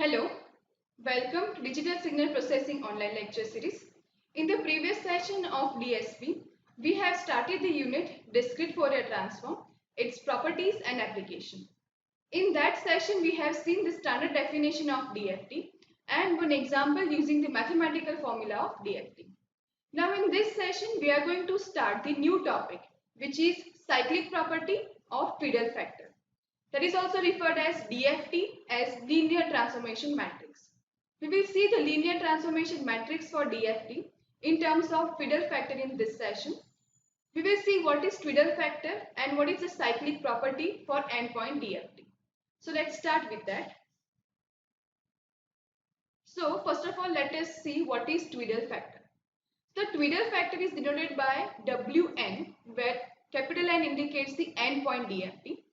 Hello, welcome to Digital Signal Processing online lecture series. In the previous session of DSP, we have started the unit Discrete Fourier Transform, its properties and application. In that session, we have seen the standard definition of DFT and one example using the mathematical formula of DFT. Now in this session, we are going to start the new topic, which is cyclic property of Twiddle factor. That is also referred as DFT, as linear transformation matrix. We will see the linear transformation matrix for DFT in terms of Twiddle factor in this session. We will see what is Twiddle factor and what is the cyclic property for endpoint DFT. So let's start with that. So first of all, let us see what is Twiddle factor. The Twiddle factor is denoted by Wn, where capital N indicates the endpoint DFT.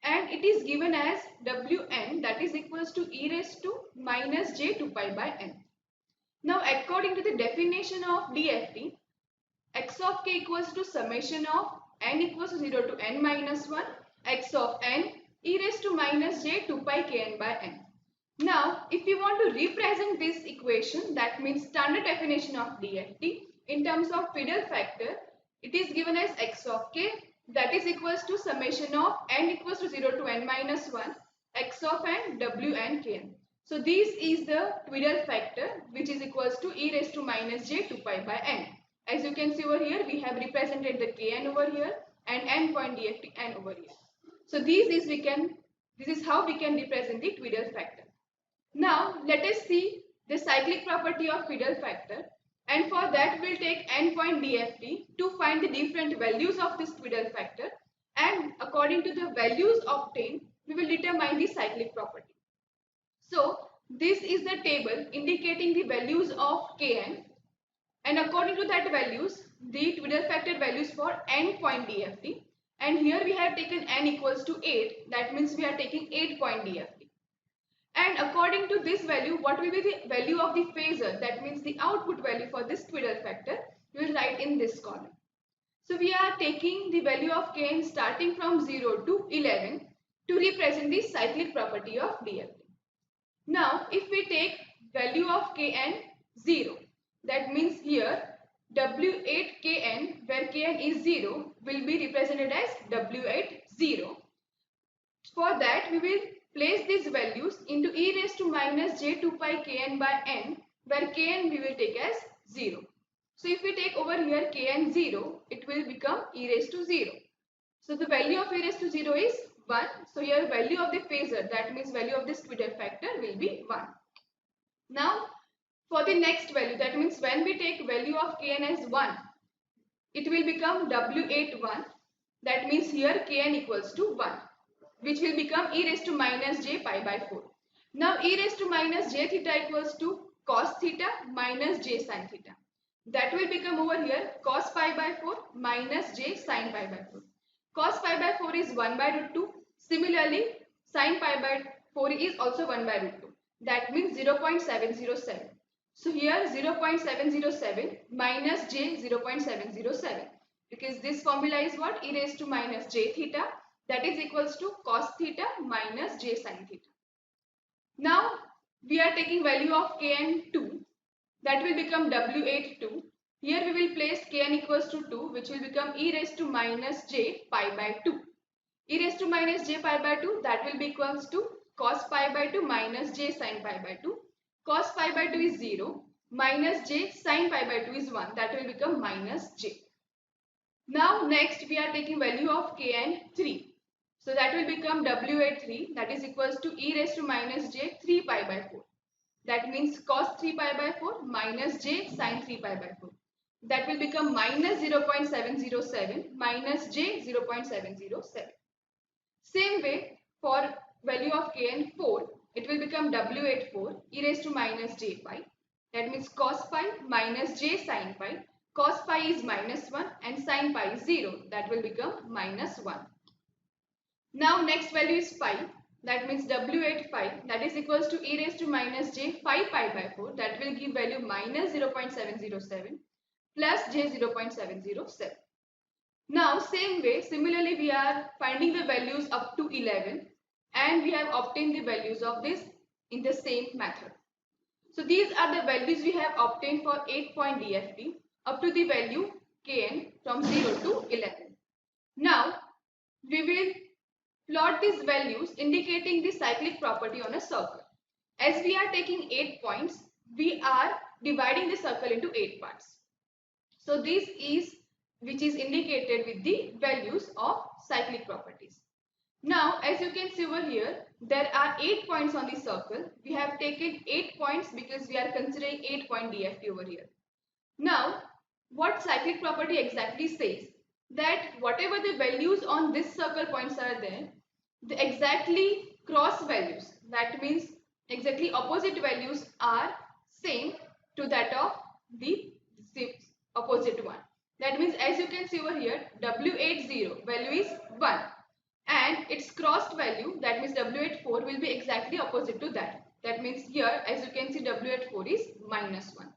And it is given as Wn, that is equals to e raised to minus j 2 pi by n. Now according to the definition of DFT, x of k equals to summation of n equals to 0 to n minus 1 x of n e raised to minus j 2 pi kn by n. Now if we want to represent this equation, that means standard definition of DFT in terms of Twiddle factor, it is given as x of k, that is equals to summation of n equals to 0 to n minus 1 x of n wn kn. So this is the Twiddle factor, which is equals to e raised to minus j 2 pi by n. As you can see over here, we have represented the kn over here and endpoint DFT n over here. So this is how we can represent the Twiddle factor. Now let us see the cyclic property of Twiddle factor. And for that, we'll take endpoint DFT to find the different values of this Twiddle factor. And according to the values obtained, we will determine the cyclic property. So this is the table indicating the values of Kn. And according to that values, the Twiddle factor values for endpoint DFT. And here we have taken n equals to 8. That means we are taking 8-point DFT. And according to this value, what will be the value of the phasor? That means the output value for this Twiddle factor, we will write in this column. So we are taking the value of Kn starting from 0 to 11 to represent the cyclic property of DFT. Now, if we take value of Kn 0, that means here W8 Kn, where Kn is 0, will be represented as W8 0. For that, we will place these values into e raised to minus j 2 pi kn by n, where kn we will take as 0. So if we take over here kn 0, it will become e raised to 0. So the value of e raised to 0 is 1. So here value of the phasor, that means value of this Twiddle factor will be 1. Now for the next value, that means when we take value of kn as 1, it will become W81. That means here kn equals to 1. Which will become e raised to minus j pi by 4. Now e raised to minus j theta equals to cos theta minus j sin theta. That will become over here cos pi by 4 minus j sin pi by 4. Cos pi by 4 is 1 by root 2. Similarly, sin pi by 4 is also 1 by root 2. That means 0.707. So here 0.707 minus j 0.707. Because this formula is what? E raised to minus j theta. That is equals to cos theta minus j sin theta. Now we are taking value of kn2, that will become W82. Here we will place kn equals to 2, which will become e raised to minus j pi by 2. E raised to minus j pi by 2, that will be equals to cos pi by 2 minus j sin pi by 2. Cos pi by 2 is 0, minus j sin pi by 2 is 1, that will become minus j. Now next we are taking value of kn3. So that will become W83, that is equals to e raised to minus j 3 pi by 4. That means cos 3 pi by 4 minus j sin 3 pi by 4. That will become minus 0.707 minus j 0.707. Same way for value of kn 4, it will become W84 e raised to minus j pi. That means cos pi minus j sin pi. Cos pi is minus 1 and sin pi is 0. That will become minus 1. Now next value is pi. That means W85 that is equals to e raised to minus j 5 pi by 4. That will give value minus 0.707 plus j 0.707. Now same way, similarly we are finding the values up to 11 and we have obtained the values of this in the same method. So these are the values we have obtained for 8-point DFT up to the value Kn from 0 to 11. Now we will plot these values indicating the cyclic property on a circle. As we are taking 8 points, we are dividing the circle into 8 parts. So this is which is indicated with the values of cyclic properties. Now as you can see over here, there are 8 points on the circle. We have taken 8 points because we are considering 8-point DFT over here. Now what cyclic property exactly says? That whatever the values on this circle points are there, the exactly cross values, that means exactly opposite values are same to that of the opposite one. That means as you can see over here, W80 value is 1 and its crossed value, that means W84 will be exactly opposite to that. That means here as you can see W84 is minus 1.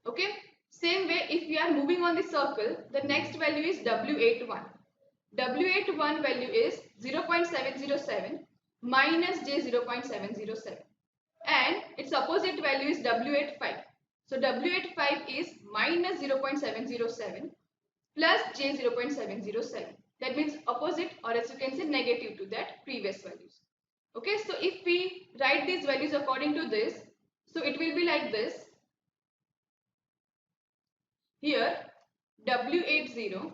Okay. Same way if we are moving on the circle, the next value is W81. W81 value is 0.707 minus J 0.707 and its opposite value is W85. So W85 is minus 0.707 plus J 0.707. That means opposite, or as you can say negative to that previous values. Okay, so if we write these values according to this, so it will be like this. Here W80,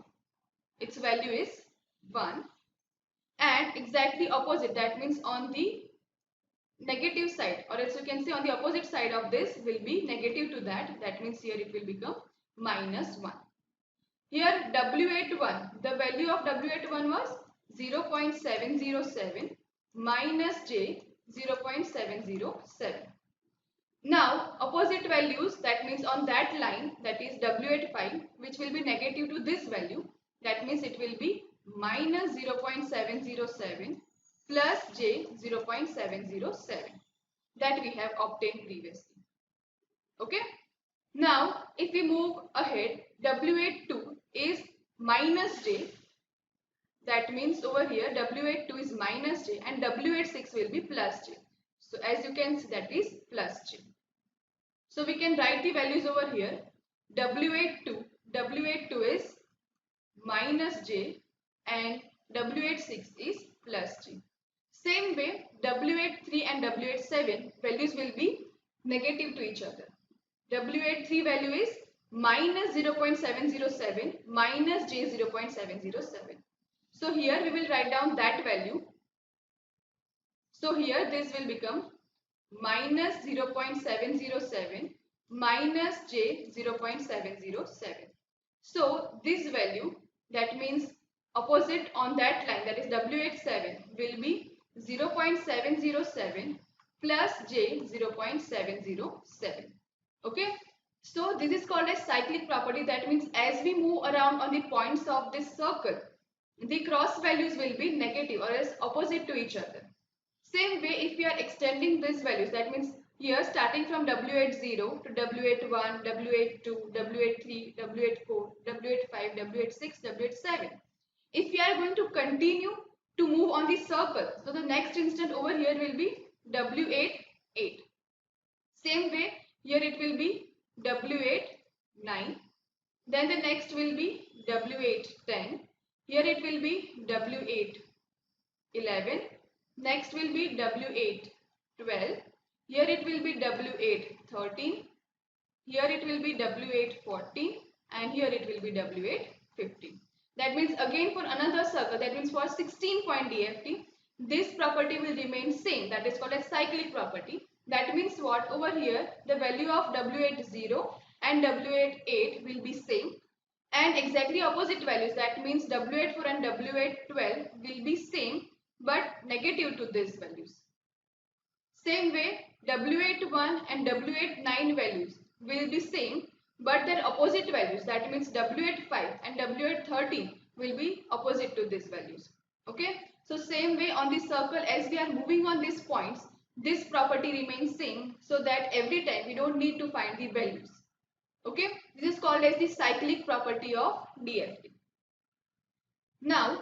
its value is 1 and exactly opposite, that means on the negative side, or as you can say on the opposite side of this will be negative to that. That means here it will become minus 1. Here W81, the value of W81 was 0.707 minus J 0.707. Now opposite values, that means on that line, that is W85, which will be negative to this value, that means it will be minus 0.707 plus J 0.707 that we have obtained previously. Okay. Now if we move ahead, W82 is minus J. That means over here W82 is minus J and W86 will be plus J. So as you can see, that is plus J. So we can write the values over here. W82 is minus J and W86 is plus J. Same way W83 and W87 values will be negative to each other. W83 value is minus 0.707 minus J 0.707. So here we will write down that value. So here this will become minus 0.707 minus J 0.707. So this value, that means opposite on that line, that is W87 will be 0.707 plus J 0.707. Okay. So this is called as cyclic property. That means as we move around on the points of this circle, the cross values will be negative or else opposite to each other. Same way if we are extending these values, that means here starting from W80 to W81, W82, W83, W84, W85, W86, W87. If we are going to continue to move on the circle, so the next instant over here will be W88. Same way here it will be W89. Then the next will be W810. Here it will be W811. Next will be W812. Here it will be W813. Here it will be W814 and here it will be W815. That means again for another circle, that means for 16-point DFT, this property will remain same. That is called a cyclic property. That means what, over here the value of W80 and W88 will be same and exactly opposite values, that means W84 and W812 will be same but negative to these values. Same way, W81 and W89 values will be same, but their opposite values, that means W85 and W813 will be opposite to these values. Okay, so same way on the circle, as we are moving on these points, this property remains same, so that every time we don't need to find the values. Okay, this is called as the cyclic property of DFT. Now,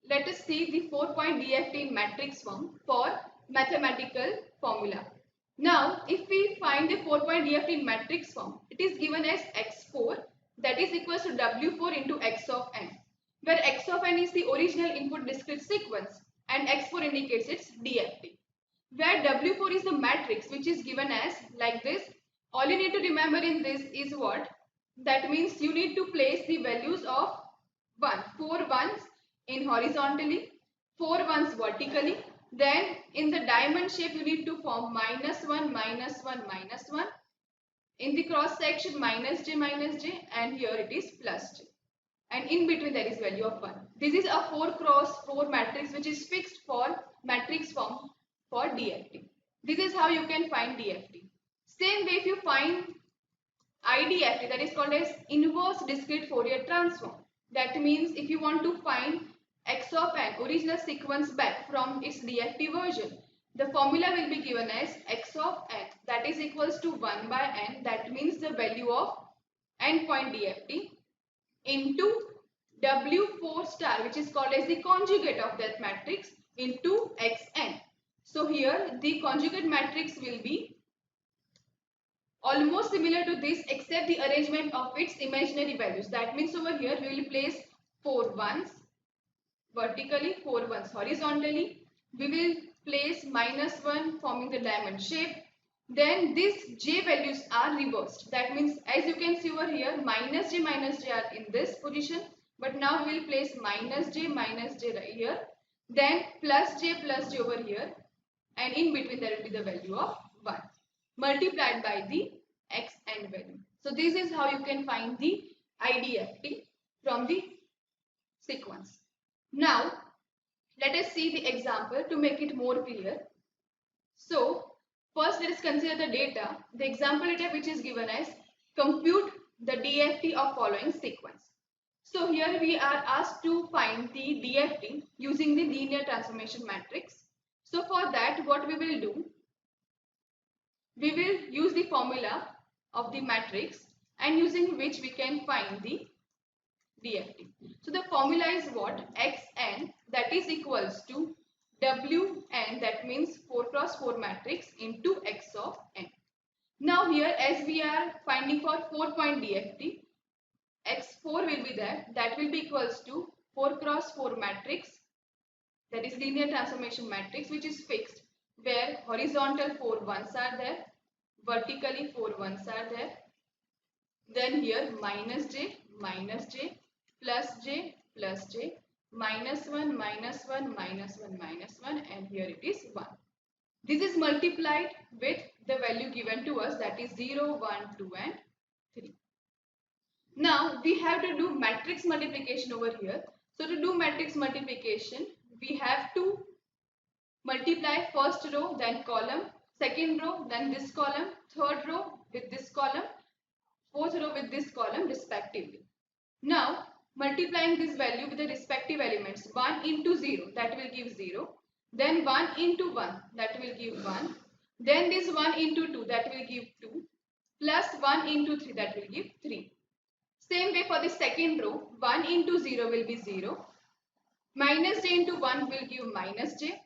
let us see the 4-point DFT in matrix form for mathematical formula. Now, if we find the 4-point DFT in matrix form, it is given as x4, that is equals to w4 into x of n, where x of n is the original input discrete sequence and x4 indicates its DFT. Where w4 is the matrix which is given as like this. All you need to remember in this is what? That means you need to place the values of 4 ones in horizontally, 4 ones vertically. Then in the diamond shape you need to form -1, -1, -1. In the cross section -j, and here it is +j. And in between there is value of 1. This is a 4 cross 4 matrix which is fixed for matrix form for DFT. This is how you can find DFT. Same way if you find IDFT, that is called as inverse discrete Fourier transform. That means if you want to find x of n original sequence back from its DFT version, the formula will be given as x of n, that is equals to 1 by n, that means the value of n point DFT, into W4 star, which is called as the conjugate of that matrix, into xn. So here the conjugate matrix will be almost similar to this, except the arrangement of its imaginary values. That means over here we will place 4 ones vertically, 4 ones horizontally. We will place -1 forming the diamond shape. Then these j values are reversed. That means as you can see over here, -j are in this position. But now we will place -j right here. Then +j over here. And in between there will be the value of 1 multiplied by the xn value. So this is how you can find the IDFT from the sequence. Now let us see the example to make it more clear. So first let us consider the data. The example data which is given as compute the DFT of following sequence. So here we are asked to find the DFT using the linear transformation matrix. So for that what we will do, we will use the formula of the matrix and using which we can find the DFT. So the formula is what? Xn, that is equals to Wn, that means 4 cross 4 matrix, into x of n. Now here as we are finding for 4-point DFT, x4 will be there, that will be equals to 4 cross 4 matrix, that is linear transformation matrix, which is fixed, where horizontal 4 ones are there, vertically 4 ones are there. Then here -j, +j, +j, -1, -1, -1, -1, and here it is 1. This is multiplied with the value given to us, that is 0, 1, 2 and 3. Now we have to do matrix multiplication over here. So to do matrix multiplication, we have to multiply first row, then column, second row, then this column, third row with this column, fourth row with this column respectively. Now multiplying this value with the respective elements, 1 into 0, that will give 0, then 1 into 1, that will give 1, then this 1 into 2, that will give 2, plus 1 into 3, that will give 3. Same way for the second row, 1 into 0 will be 0, minus j into 1 will give minus j,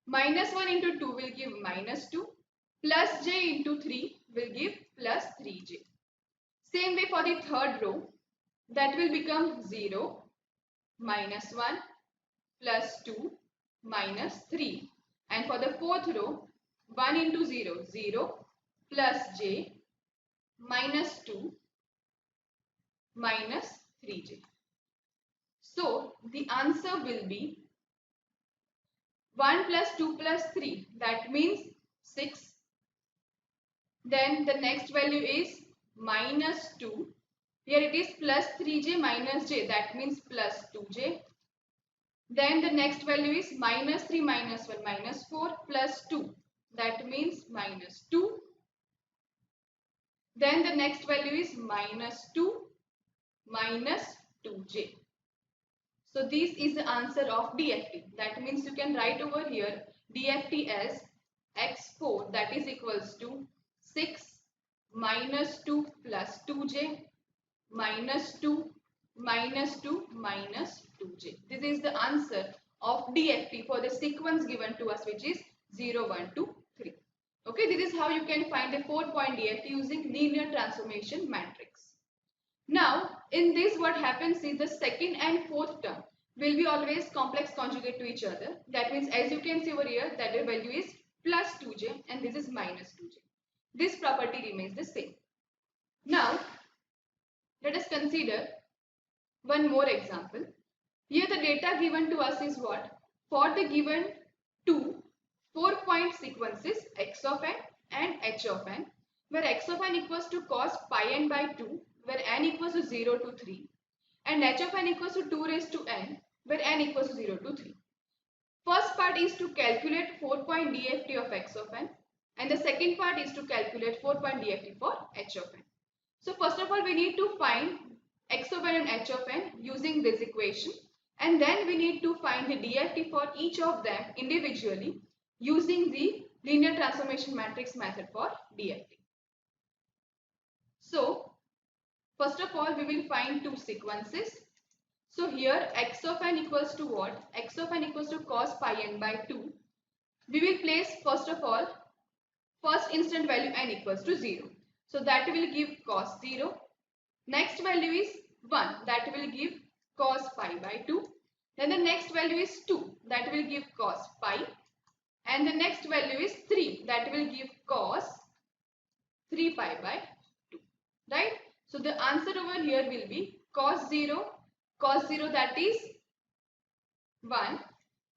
minus 1 into 2 will give minus 2, plus j into 3 will give plus 3j. Same way for the third row, that will become 0, minus 1, plus 2, minus 3. And for the fourth row, 1 into 0, 0, plus j, minus 2, minus 3j. So the answer will be 1 plus 2 plus 3, that means 6. Then the next value is minus 2 Here it is plus 3j minus j, that means plus 2j. Then the next value is minus 3 minus 1 minus 4 plus 2, that means minus 2. Then the next value is minus 2 minus 2j. So this is the answer of DFT. That means you can write over here DFT as x4, that is equals to 6 minus 2 plus 2j minus 2 minus 2 minus 2j. This is the answer of DFT for the sequence given to us, which is 0, 1, 2, 3. Okay, this is how you can find a 4-point DFT using linear transformation matrix. Now, in this what happens is the second and fourth term will be always complex conjugate to each other. That means as you can see over here that the value is plus 2j and this is minus 2j. This property remains the same. Now, let us consider one more example. Here the data given to us is what? For the given two 4-point sequences x of n and h of n, where x of n equals to cos pi n by 2, where n equals to 0 to 3, and h of n equals to 2 raised to n, where n equals to 0 to 3. First part is to calculate 4-point DFT of x of n, and the second part is to calculate 4-point DFT for h of n. So first of all, we need to find x of n and h of n using this equation, and then we need to find the DFT for each of them individually using the linear transformation matrix method for DFT. So first of all, we will find two sequences. So here x of n equals to what? X of n equals to cos pi n by 2. We will place first of all first instant value n equals to 0. So that will give cos 0. Next value is 1, that will give cos pi by 2. Then the next value is 2, that will give cos pi. And the next value is 3, that will give cos 3 pi by 2. Right? So the answer over here will be cos 0 that is 1,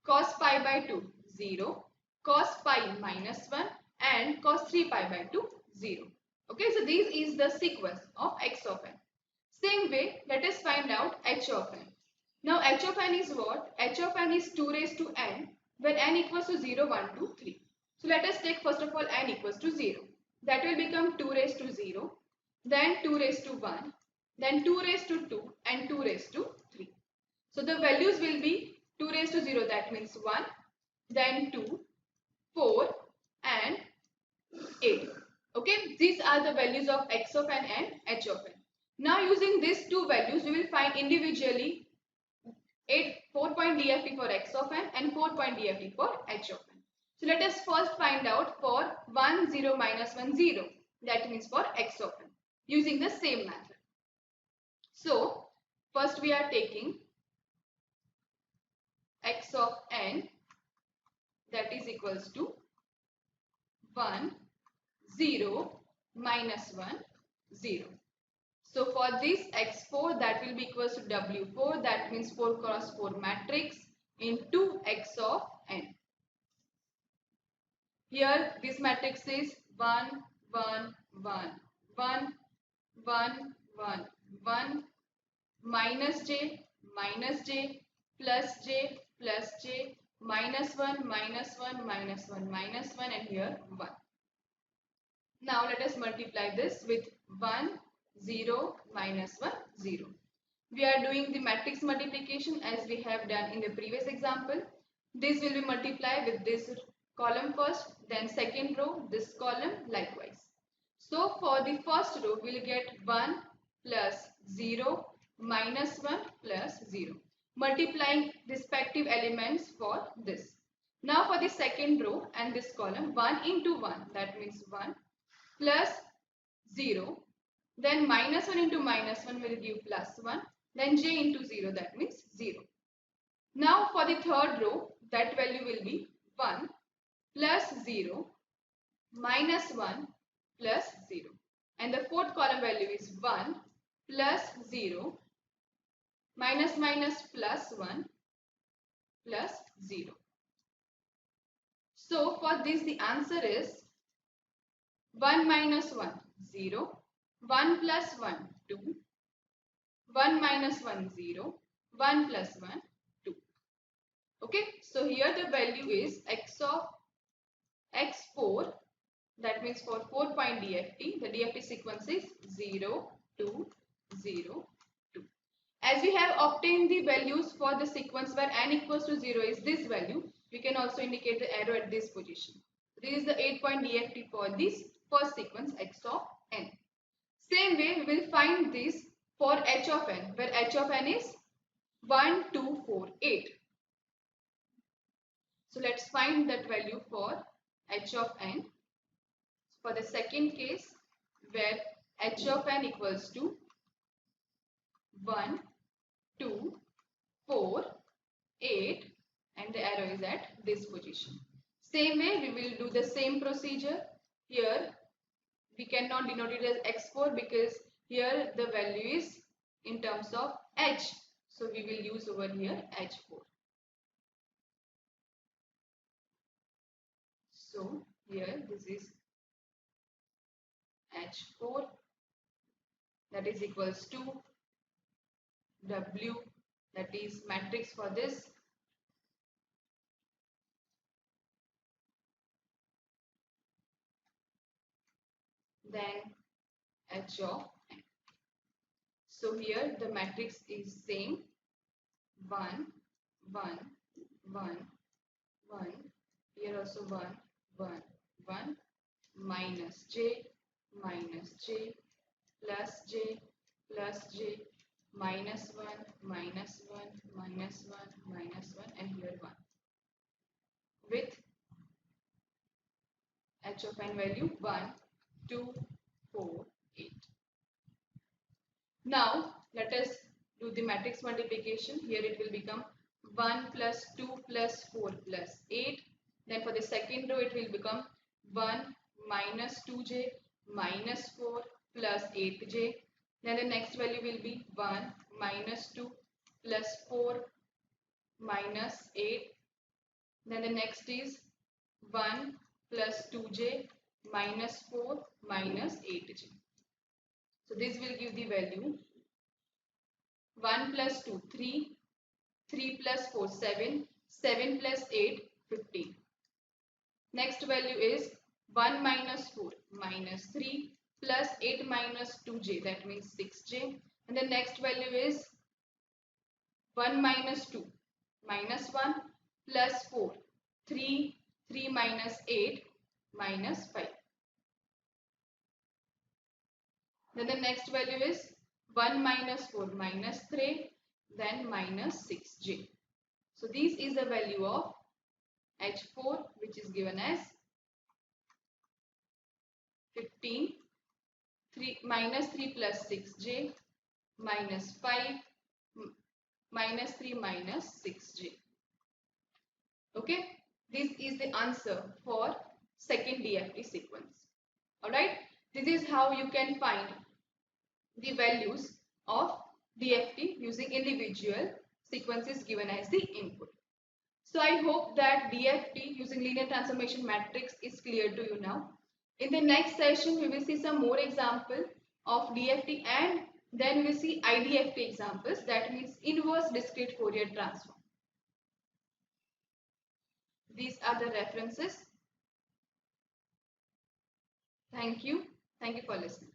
cos pi by 2 0, cos pi minus 1 and cos 3 pi by 2 0. Okay, so this is the sequence of x of n. Same way, let us find out h of n. Now h of n is what? H of n is 2 raised to n, where n equals to 0, 1, 2, 3. So let us take first of all n equals to 0. That will become 2 raised to 0, then 2 raised to 1, then 2 raised to 2 and 2 raised to 3. So the values will be 2 raised to 0, that means 1, then 2, 4 and 8. Okay, these are the values of x of n and h of n. Now using these two values, we will find individually 4-point DFT for x of n and 4-point DFT for h of n. So let us first find out for 1, 0, minus 1, 0. That means for x of n using the same method. So first we are taking x of n, that is equals to 1, 0, minus 1, 0. So for this x4, that will be equals to w4, that means 4 cross 4 matrix into x of n. Here this matrix is 1, 1, 1, 1, 1, 1, 1, minus j, plus j, plus j, minus 1, minus 1, minus 1, minus 1 and here 1. Now let us multiply this with 1, 0, minus 1, 0. We are doing the matrix multiplication as we have done in the previous example. This will be multiplied with this column first, then second row, this column likewise. So for the first row, we will get 1 plus 0 minus 1 plus 0, multiplying respective elements for this. Now for the second row and this column, 1 into 1, that means 1 plus 0, then minus 1 into minus 1 will give plus 1, then j into 0, that means 0. Now for the third row, that value will be 1 plus 0 minus 1 plus 0, and the fourth column value is 1 plus 0 minus minus plus 1 plus 0. So for this the answer is 1 minus 1 0, 1 plus 1 2, 1 minus 1 0, 1 plus 1 2. Okay, so here the value is x of x4, that means for 4-point DFT, the DFT sequence is 0 2 0 2. As we have obtained the values for the sequence where n equals to 0 is this value, we can also indicate the arrow at this position. This is the 8-point DFT for this first sequence x of n. Same way we will find this for h of n, where h of n is 1 2 4 8. So let's find that value for h of n. For the second case, where h of n equals to 1 2 4 8 and the arrow is at this position. Same way we will do the same procedure. Here we cannot denote it as x4 because here the value is in terms of h. So we will use over here h4. So here this is h4, that is equals to w, that is matrix for this, then h of n. So here the matrix is same, 1 1 1 1, here also 1 1 1, minus j plus j plus j, minus 1 minus 1 minus 1 minus 1 and here 1, with h of n value 1 2 4 8. Now let us do the matrix multiplication. Here it will become 1 plus 2 plus 4 plus 8. Then for the second row it will become 1 minus 2j minus 4 plus 8j. Then the next value will be 1 minus 2 plus 4 minus 8. Then the next is 1 plus 2j minus 4 minus 8j. So this will give the value 1 plus 2 3, 3 plus 4 7, 7 plus 8 15. Next value is 1 minus 4 minus 3 plus 8 minus 2j, that means 6j. And the next value is 1 minus 2 minus 1 plus 4, 3, 3 minus 8 minus 5. Then the next value is 1 minus 4 minus 3, then minus 6j. So this is the value of h4, which is given as 15, 3 minus 3 plus 6j minus 5 minus 3 minus 6j. Okay, this is the answer for second DFT sequence. Alright, this is how you can find the values of DFT using individual sequences given as the input. So I hope that DFT using linear transformation matrix is clear to you now. In the next session, we will see some more example of DFT and then we will see IDFT examples, that means inverse discrete Fourier transform. These are the references. Thank you. Thank you for listening.